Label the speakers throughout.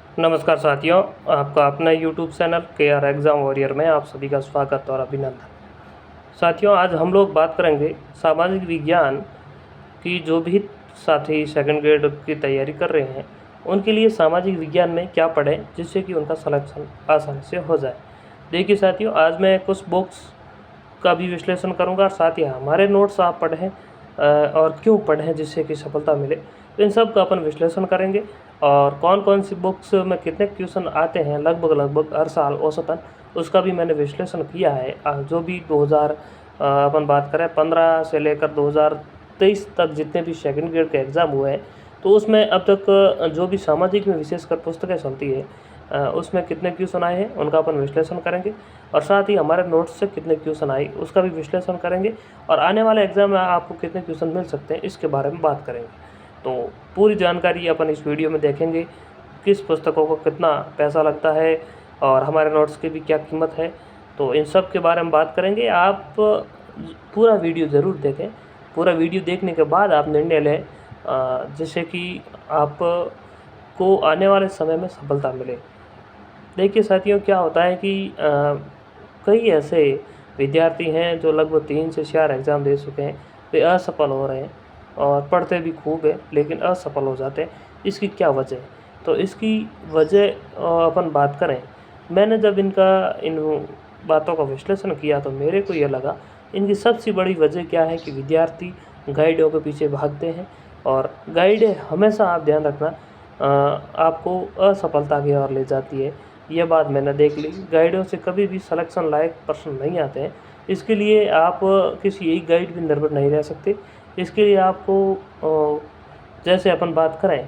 Speaker 1: नमस्कार साथियों, आपका अपना YouTube channel KR exam warrior में आप सभी का स्वागत और अभिनंदन। साथियों, आज हम लोग बात करेंगे सामाजिक विज्ञान की जो भी साथी सेकंड ग्रेड की तैयारी कर रहे हैं, उनके लिए सामाजिक विज्ञान में क्या पढ़ें जिससे कि उनका सिलेक्शन आसानी से हो जाए। देखिए साथियों, आज मैं कुछ बुक्स का भी विश्लेषण करूंगा और साथ ही हमारे नोट्स आप पढ़ें और क्यों पढ़ें जिससे कि सफलता मिले, तो इन सब का अपन विश्लेषण करेंगे। और कौन कौन सी बुक्स में कितने क्वेश्चन आते हैं लगभग हर साल औसतन, उसका भी मैंने विश्लेषण किया है। जो भी 2000 अपन बात करें 15 से लेकर 2023 तक जितने भी सेकंड ग्रेड के एग्ज़ाम हुए हैं, तो उसमें अब तक जो भी सामाजिक में विशेषकर पुस्तकें चलती है उसमें कितने क्वेश्चन आए हैं उनका अपन विश्लेषण करेंगे। और साथ ही हमारे नोट्स से कितने क्वेश्चन आए उसका भी विश्लेषण करेंगे। और आने वाले एग्ज़ाम में आपको कितने क्वेश्चन मिल सकते हैं इसके बारे में बात करेंगे। तो पूरी जानकारी अपन इस वीडियो में देखेंगे, किस पुस्तकों को कितना पैसा लगता है और हमारे नोट्स की भी क्या कीमत है, तो इन सब के बारे में बात करेंगे। आप पूरा वीडियो ज़रूर देखें। पूरा वीडियो देखने के बाद आप निर्णय लें जिससे कि आप को आने वाले समय में सफलता मिले। देखिए साथियों, क्या होता है कि कई ऐसे विद्यार्थी हैं जो लगभग 3 से 4 एग्ज़ाम दे चुके हैं, वे असफल हो रहे हैं और पढ़ते भी खूब है लेकिन असफल हो जाते हैं। इसकी क्या वजह है? तो इसकी वजह अपन बात करें, मैंने जब इन बातों का विश्लेषण किया तो मेरे को ये लगा इनकी सबसे बड़ी वजह क्या है कि विद्यार्थी गाइडों के पीछे भागते हैं। और गाइड हमेशा आप ध्यान रखना आपको असफलता की ओर ले जाती है। यह बात मैंने देख ली। गाइडों से कभी भी सिलेक्शन लायक पर्सन नहीं आते हैं। इसके लिए आप किसी एक गाइड पर निर्भर नहीं रह सकते। इसके लिए आपको जैसे अपन बात करें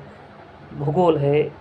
Speaker 1: भूगोल है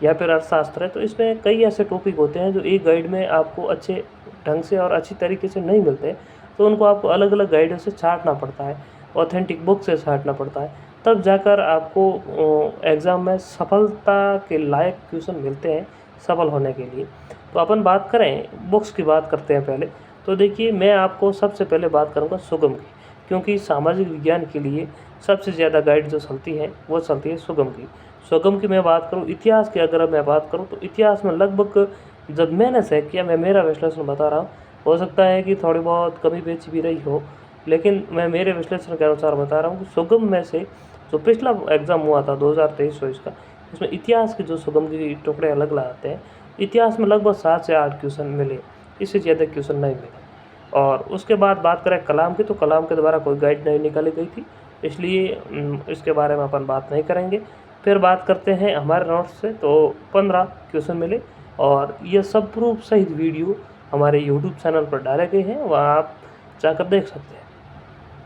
Speaker 1: या फिर अर्थशास्त्र है, तो इसमें कई ऐसे टॉपिक होते हैं जो एक गाइड में आपको अच्छे ढंग से और अच्छी तरीके से नहीं मिलते, तो उनको आपको अलग अलग गाइडों से छांटना पड़ता है, ऑथेंटिक बुक से छांटना पड़ता है, तब जाकर आपको एग्ज़ाम में सफलता के लायक क्वेश्चन मिलते हैं सफल होने के लिए। तो अपन बात करें बुक्स की, बात करते हैं पहले। तो देखिए, मैं आपको सबसे पहले बात करूँगा सुगम की, क्योंकि सामाजिक विज्ञान के लिए सबसे ज़्यादा गाइड जो चलती है वो चलती है सुगम की। सुगम की मैं बात करूँ, इतिहास की अगर मैं बात करूँ तो इतिहास में लगभग जब मैंने चेक किया, मैं मेरा विश्लेषण बता रहा हूँ, हो सकता है कि थोड़ी बहुत कमी पेशी भी रही हो, लेकिन मैं मेरे विश्लेषण के अनुसार बता रहा हूँ कि सुगम में से जो पिछला एग्ज़ाम हुआ था 2023-24 का, उसमें इतिहास के जो सुगम के टुकड़े अलग लगाते हैं, इतिहास में लगभग 7 से 8 क्वेश्चन मिले, इससे ज़्यादा क्वेश्चन नहीं मिले। और उसके बाद बात करें कलाम की, तो कलाम के द्वारा कोई गाइड नहीं निकाली गई थी, इसलिए इसके बारे में अपन बात नहीं करेंगे। फिर बात करते हैं हमारे नोट्स से, तो 15 क्वेश्चन मिले और ये सब प्रूफ सहित वीडियो हमारे यूट्यूब चैनल पर डाले गए हैं, वहाँ आप जाकर देख सकते हैं।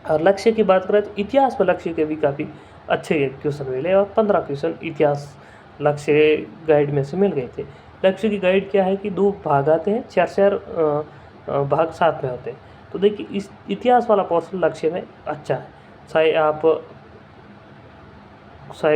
Speaker 1: और लक्ष्य की बात करें तो इतिहास में लक्ष्य के भी काफ़ी अच्छे क्वेश्चन मिले और 15 क्वेश्चन इतिहास लक्ष्य गाइड में से मिल गए थे। लक्ष्य की गाइड क्या है कि 2 भाग आते हैं, 4-4 भाग साथ में होते हैं। तो देखिए, इस इतिहास वाला पोर्शन लक्ष्य में अच्छा है, चाहे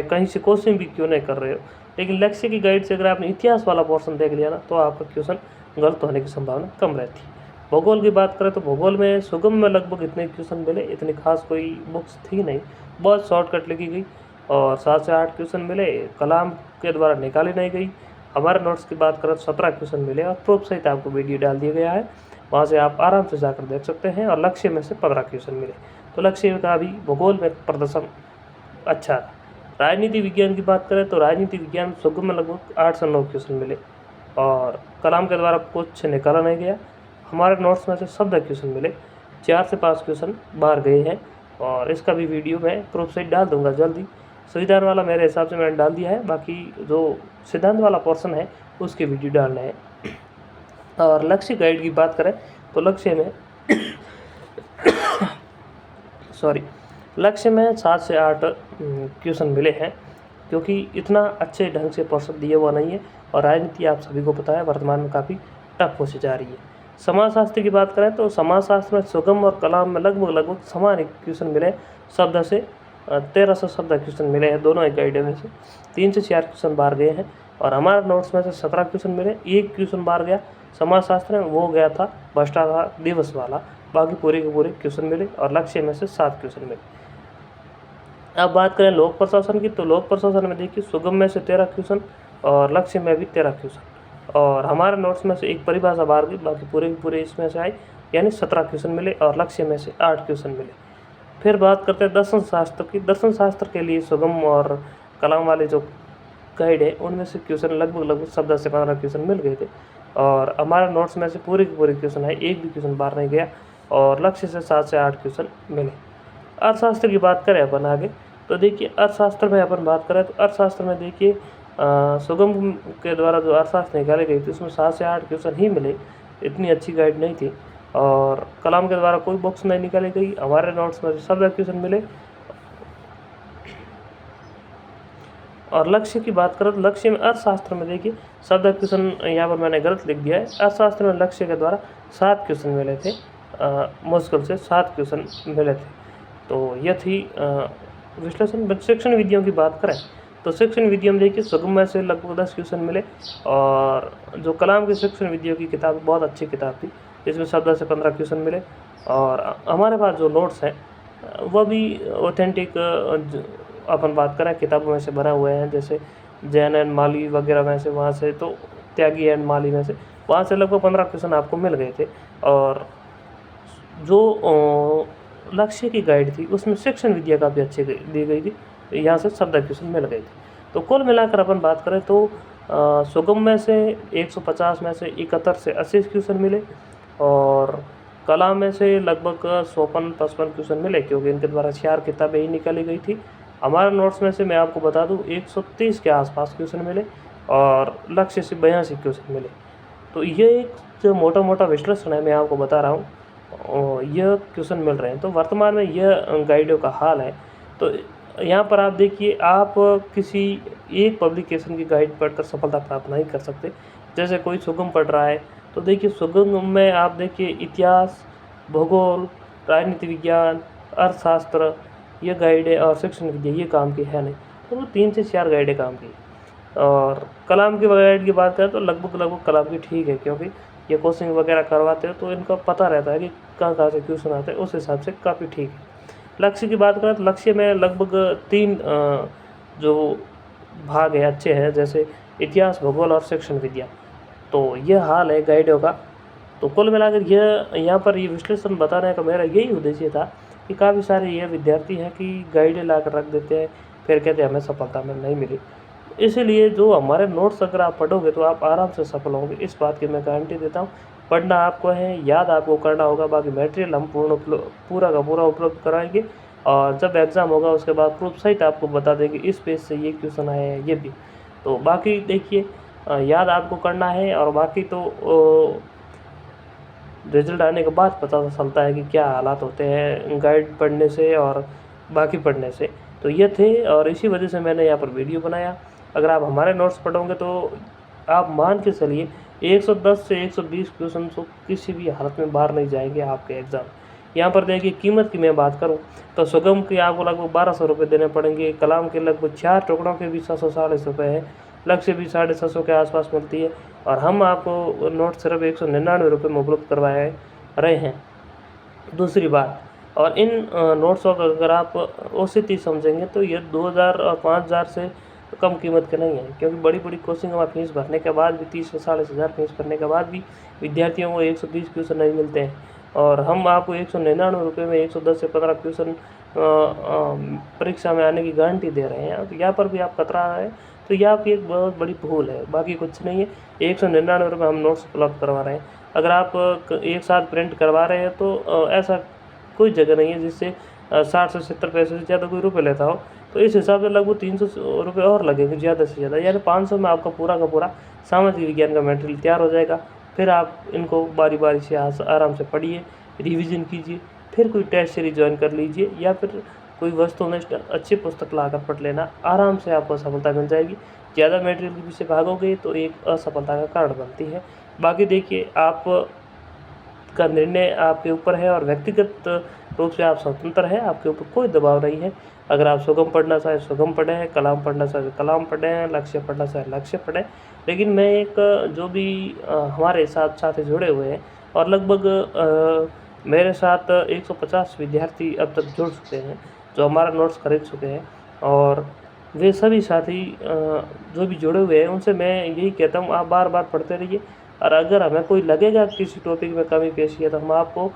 Speaker 1: कहीं से क्वेश्चन भी क्यों नहीं कर रहे हो, लेकिन लक्ष्य की गाइड से अगर आपने इतिहास वाला पोर्शन देख लिया ना, तो आपका क्वेश्चन गलत होने की संभावना कम रहती है। भूगोल की बात करें तो भूगोल में सुगम में लगभग इतने क्वेश्चन मिले, इतनी खास कोई बुक्स थी नहीं, बहुत शॉर्टकट लिखी गई और 7 से 8 क्वेश्चन मिले, कलाम के द्वारा निकाली नहीं गई। हमारे नोट्स की बात करें तो 17 क्वेश्चन मिले और प्रूफ सहित आपको वीडियो डाल दिया गया है, वहाँ से आप आराम से जाकर देख सकते हैं। और लक्ष्य में से 15 क्वेश्चन मिले, तो लक्ष्य का भी भूगोल में प्रदर्शन अच्छा है। राजनीति विज्ञान की बात करें तो राजनीति विज्ञान सुगम में लगभग 8 से 9 क्वेश्चन मिले और कलाम के द्वारा कुछ निकाला नहीं गया। हमारे नोट्स में से 17 क्वेश्चन मिले, 4 से 5 क्वेश्चन बाहर गए हैं और इसका भी वीडियो मैं प्रूफ सहित डाल दूंगा जल्दी। संविधान वाला मेरे हिसाब से मैंने डाल दिया है, बाकी जो सिद्धांत वाला पोर्शन है उसके वीडियो डालने हैं। और लक्ष्य गाइड की बात करें तो लक्ष्य में 7 से 8 क्वेश्चन मिले हैं, क्योंकि इतना अच्छे ढंग से पोर्शन दिया हुआ नहीं है और राजनीति आप सभी को पता है वर्तमान में काफ़ी टफ होती जा रही है। समाजशास्त्र की बात करें तो समाजशास्त्र में सुगम और कलाम में लगभग समान क्वेश्चन मिले, शब्द से 13 से 17 क्वेश्चन मिले हैं दोनों एक गाइड में से। 3 से 4 क्वेश्चन बाहर गए हैं और हमारे नोट्स में से 17 क्वेश्चन मिले, एक क्वेश्चन बाहर गया समाजशास्त्र में, वो गया था भ्रष्टाचार दिवस वाला, बाकी पूरे के पूरे क्वेश्चन मिले और लक्ष्य में से 7 क्वेश्चन मिले। अब बात करें लोक प्रशासन की, तो लोक प्रशासन में देखिए सुगम में से 13 क्वेश्चन और लक्ष्य में भी 13 क्वेश्चन। और हमारे नोट्स में से एक परिभाषा बाहर गई, बाकी पूरे के पूरे इसमें से आए, यानी 17 क्वेश्चन मिले और लक्ष्य में से 8 क्वेश्चन मिले। फिर बात करते हैं दर्शन शास्त्र की। दर्शन शास्त्र के लिए सुगम और कलाम वाले जो गाइड है उनमें से क्वेश्चन लगभग 14 से 15 क्वेश्चन मिल गए थे। और हमारे नोट्स में से पूरे के पूरे क्वेश्चन है, एक भी क्वेश्चन बाहर नहीं गया और लक्ष्य से 7 से 8 क्वेश्चन मिले। अर्थशास्त्र की बात करें अपन आगे, तो देखिए अर्थशास्त्र में अपन बात करें तो अर्थशास्त्र में देखिए सुगम के द्वारा जो अर्थशास्त्र निकाले गए थे उसमें 7 से 8 क्वेश्चन ही मिले, इतनी अच्छी गाइड नहीं थी। और कलाम के द्वारा कोई बुक्स नहीं निकाली गई, हमारे नोट्स में 17 क्वेश्चन मिले। और लक्ष्य की बात करें तो लक्ष्य में अर्थशास्त्र में देखिए 17 क्वेश्चन, यहाँ पर मैंने गलत लिख दिया है। अर्थशास्त्र में लक्ष्य के द्वारा 7 क्वेश्चन मिले थे, मुश्किल से 7 क्वेश्चन मिले थे। तो यह थी विश्लेषण। शिक्षण विधियों की बात करें तो शिक्षण विधियों में देखिए सुगम में से लगभग 10 क्वेश्चन मिले। और जो कलाम की शिक्षण विधियों की किताब बहुत अच्छी किताब थी, इसमें 14 से 15 क्वेश्चन मिले। और हमारे पास जो नोट्स हैं वह भी ऑथेंटिक अपन बात करें किताबों में से बने हुए हैं, जैसे जैन एंड माली वगैरह में से, वहाँ से तो त्यागी एंड माली में से, वहाँ से लगभग 15 क्वेश्चन आपको मिल गए थे। और जो लक्ष्य की गाइड थी उसमें शिक्षण विद्या काफ़ी अच्छी दी गई थी, यहाँ से 17 क्वेश्चन मिल गए थे। तो कुल मिलाकर अपन बात करें तो सुगम में से 150 में से 71 से 80 क्वेश्चन मिले। और कलाम में से लगभग 54-55 क्वेश्चन मिले, क्योंकि इनके द्वारा 4 किताबें ही निकाली गई थी। हमारे नोट्स में से मैं आपको बता दूं 130 के आसपास क्वेश्चन मिले और लक्ष्य से 82 क्वेश्चन मिले। तो ये एक जो मोटा मोटा विश्लेषण है मैं आपको बता रहा हूँ, यह क्वेश्चन मिल रहे हैं। तो वर्तमान में यह गाइडों का हाल है। तो यहाँ पर आप देखिए, आप किसी एक पब्लिकेशन की गाइड पढ़कर सफलता प्राप्त नहीं कर सकते। जैसे कोई सुगम पढ़ रहा है तो देखिए सुगम में आप देखिए इतिहास, भूगोल, राजनीति विज्ञान, अर्थशास्त्र ये गाइड है, और शिक्षण विद्या ये काम की है नहीं। तो वो 3 से 4 गाइडें काम की। और कलाम की गाइड की बात करें तो लगभग कलाम की ठीक है, क्योंकि ये कोचिंग वगैरह करवाते हैं तो इनका पता रहता है कि कहाँ से क्वेश्चन आते हैं, उस हिसाब से काफ़ी ठीक है। लक्ष्य की बात करें तो लक्ष्य में लगभग 3 जो भाग है अच्छे हैं, जैसे इतिहास, भूगोल और शिक्षण विद्या। तो यह हाल है गाइडों का। तो कुल मिलाकर यह यहाँ पर ये विश्लेषण बताने का मेरा यही उद्देश्य था कि काफ़ी सारे ये विद्यार्थी हैं कि गाइडें ला कर रख देते हैं, फिर कहते हैं हमें सफलता में नहीं मिली। इसीलिए जो हमारे नोट्स अगर आप पढ़ोगे तो आप आराम से सफल होंगे, इस बात की मैं गारंटी देता हूँ। पढ़ना आपको है, याद आपको करना होगा, बाकी मटेरियल हम पूरा का पूरा उपलब्ध कराएंगे। और जब एग्ज़ाम होगा उसके बाद प्रूफ सहित आपको बता देंगे इस पेज से ये क्वेश्चन आए हैं, ये भी। तो बाकी देखिए याद आपको करना है, और बाकी तो रिजल्ट आने के बाद पता चलता है कि क्या हालात होते हैं गाइड पढ़ने से और बाकी पढ़ने से। तो ये थे, और इसी वजह से मैंने यहाँ पर वीडियो बनाया। अगर आप हमारे नोट्स पढ़ोगे तो आप मान के चलिए 110 से 120 क्वेश्चन तो किसी भी हालत में बाहर नहीं जाएंगे आपके एग्ज़ाम। यहाँ पर देखिए कीमत की मैं बात करूँ तो सुगम के आपको लगभग 1200 रुपये देने पड़ेंगे, कलाम के लगभग 4 टुकड़ों के भी 700-750 रुपये है, लक्ष्य भी 750 के आसपास मिलती है। और हम आपको नोट सिर्फ 199 रुपये में उपलब्ध करवाए रहे हैं। दूसरी बात, और इन नोट्स को अगर आप औसत समझेंगे तो ये 2000 और 5000 से कम कीमत के नहीं है, क्योंकि बड़ी बड़ी कोचिंग में फीस भरने के बाद भी 30 से 45,000 फीस भरने के बाद भी विद्यार्थियों को 120 क्वेश्चन नहीं मिलते हैं। और हम आपको 199 रुपये में 110 से 15 क्वेश्चन परीक्षा में आने की गारंटी दे रहे हैं। तो यहाँ पर भी आप कतरा रहे हैं, तो यह आपकी एक बहुत बड़ी भूल है, बाकी कुछ नहीं है। 199 रुपये हम नोट्स उपलब्ध करवा रहे हैं। अगर आप एक साथ प्रिंट करवा रहे हैं तो ऐसा कोई जगह नहीं है जिससे 60 से 70 पैसे से ज़्यादा कोई रुपये लेता हो। तो इस हिसाब से लगभग 300 रुपये और लगेंगे ज़्यादा से ज़्यादा, यानी 500 में आपका पूरा का पूरा सामाजिक विज्ञान का मटेरियल तैयार हो जाएगा। फिर आप इनको बारी बारी से आराम से पढ़िए, रिवीजन कीजिए, फिर कोई टेस्ट सीरीज ज्वाइन कर लीजिए, या फिर कोई वस्तुनिष्ठ अच्छी पुस्तक लाकर पढ़ लेना, आराम से आपको सफलता मिल जाएगी। ज़्यादा मटेरियल के पीछे भागोगे तो एक असफलता का कारण बनती है। बाकी देखिए आप का निर्णय आपके ऊपर है, और व्यक्तिगत रूप से आप स्वतंत्र हैं, आपके ऊपर कोई दबाव नहीं है। अगर आप सुगम पढ़ना चाहें सुगम पढ़ें, कलाम पढ़ना चाहें कलाम पढ़ें, लक्ष्य पढ़ना चाहें लक्ष्य पढ़ें। लेकिन मैं एक जो भी हमारे साथ साथी जुड़े हुए हैं, और लगभग मेरे साथ 150 विद्यार्थी अब तक जुड़ चुके हैं जो हमारा नोट्स खरीद चुके हैं। और वे सभी साथी जो भी जुड़े हुए हैं उनसे मैं यही कहता हूँ, आप बार बार पढ़ते रहिए। और अगर हमें कोई लगेगा किसी टॉपिक में कमी पेशी है तो हम आपको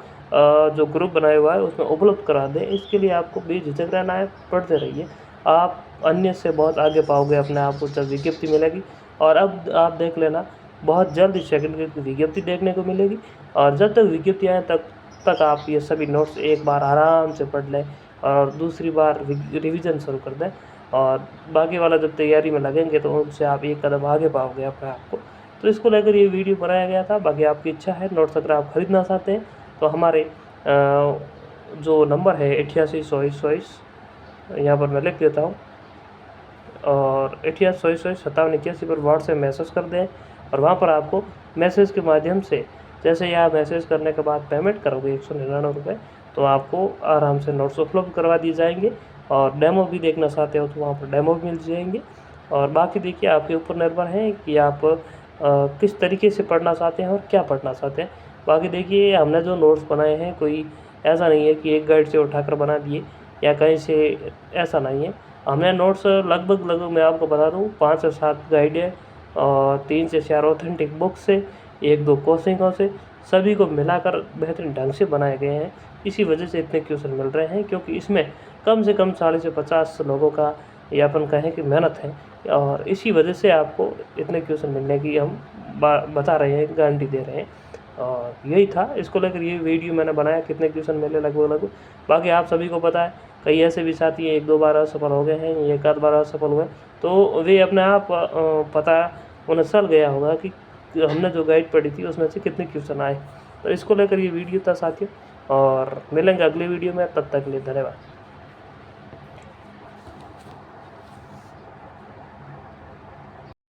Speaker 1: जो ग्रुप बनाया हुआ है उसमें उपलब्ध करा दें। इसके लिए आपको बेझिझक रहना है, पढ़ते रहिए। आप अन्य से बहुत आगे पाओगे अपने आप को जब विज्ञप्ति मिलेगी। और अब आप देख लेना, बहुत जल्द ही सेकंड ग्रेड की विज्ञप्ति देखने को मिलेगी। और जब तक विज्ञप्ति आए तक आप ये सभी नोट्स एक बार आराम से पढ़ लें और दूसरी बार रिवीजन शुरू कर दें। और बाकी वाला जब तैयारी में लगेंगे तो उनसे आप एक कदम आगे पाओगे अपने आप को। तो इसको लेकर ये वीडियो बनाया गया था। बाकी आपकी इच्छा है, नोट्स अगर आप खरीदना चाहते हैं तो हमारे जो नंबर है 88 यहाँ पर मैं लिख देता हूँ, और 88 पर व्हाट्सएप मैसेज कर दें। और वहाँ पर आपको मैसेज के माध्यम से, जैसे ही आप मैसेज करने के बाद पेमेंट करोगे 199 रुपये, तो आपको आराम से नोट्स उपलब्ध करवा दिए जाएंगे। और डेमो भी देखना चाहते हो तो वहाँ पर डेमो भी मिल जाएंगे। और बाकी देखिए, आपके ऊपर निर्भर है कि आप किस तरीके से पढ़ना चाहते हैं और क्या पढ़ना चाहते हैं। बाकी देखिए, हमने जो नोट्स बनाए हैं कोई ऐसा नहीं है कि एक गाइड से उठाकर बना दिए या कहीं से, ऐसा नहीं है। हमने नोट्स लगभग मैं आपको बता दूं 5 से 7 गाइड है और 3 से 4 ऑथेंटिक बुक से, 1-2 कोचिंगों से, सभी को मिलाकर बेहतरीन ढंग से बनाए गए हैं। इसी वजह से इतने क्वेश्चन मिल रहे हैं, क्योंकि इसमें कम से कम 40 से 50 लोगों का, या अपन कहें कि मेहनत है। और इसी वजह से आपको इतने क्वेश्चन मिलने की हम बता रहे हैं, गारंटी दे रहे हैं। और यही था, इसको लेकर ये वीडियो मैंने बनाया, कितने क्वेश्चन मिले लगभग। बाकी आप सभी को पता है, कई ऐसे भी साथी 1-2 बार असफल हो गए हैं, एक आध बार असफल हुए, तो वे अपने आप पता उन्हें चल गया होगा कि हमने जो गाइड पढ़ी थी उसमें से कितने क्वेश्चन आए। तो इसको लेकर ये वीडियो था साथियों, और मिलेंगे अगली वीडियो में। तब तक के लिए धन्यवाद।